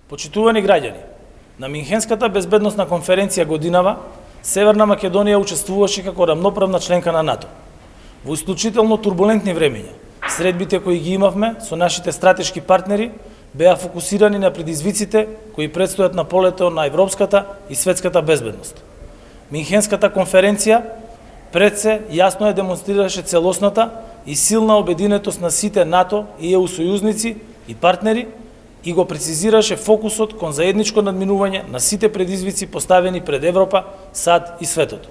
Почитувани граѓани, на Минхенската безбедносна конференција годинава, Северна Македонија учествуваше како рамноправна членка на НАТО. Во исклучително турбулентни времења, средбите кои ги имавме со нашите стратешки партнери беа фокусирани на предизвиците кои предстојат на полето на европската и светската безбедност. Минхенската конференција пред се јасно ја демонстрираше целосната и силна обединетост на сите НАТО и ЕУ сојузници и партнери и го прецизираше фокусот кон заедничко надминување на сите предизвици поставени пред Европа, САД и светот.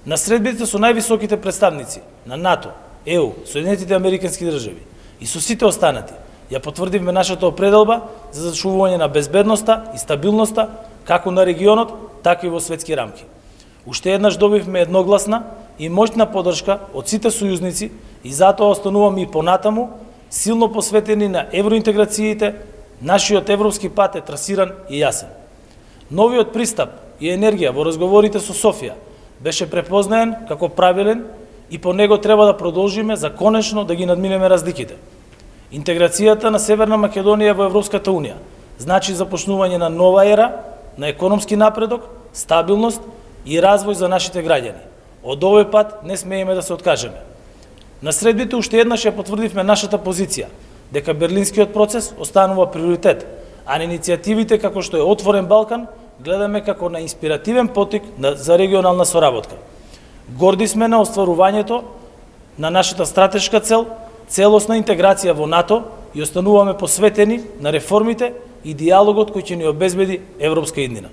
На средбите со највисоките представници на НАТО, ЕУ, Соединетите Американски држави и со сите останати, ја потврдивме нашата определба за зачувување на безбедноста и стабилноста како на регионот, така и во светски рамки. Уште еднаш добивме едногласна и моќна поддршка од сите сојузници и затоа остануваме и понатаму силно посветени на евроинтеграциите. Нашиот европски пат е трасиран и јасен. Новиот пристап и енергија во разговорите со Софија беше препознаен како правилен и по него треба да продолжиме за конечно да ги надминеме разликите. Интеграцијата на Северна Македонија во Европската Унија значи започнување на нова ера на економски напредок, стабилност и развој за нашите граѓани. Од овој пат не смееме да се откажеме. На средбите уште еднаш ја потврдивме нашата позиција дека Берлинскиот процес останува приоритет, а на иницијативите како што е Отворен Балкан гледаме како на инспиративен поттик за регионална соработка. Горди сме на остварувањето на нашата стратешка цел, целосна интеграција во НАТО и остануваме посветени на реформите и диалогот кој ќе ни обезбеди европска иднина.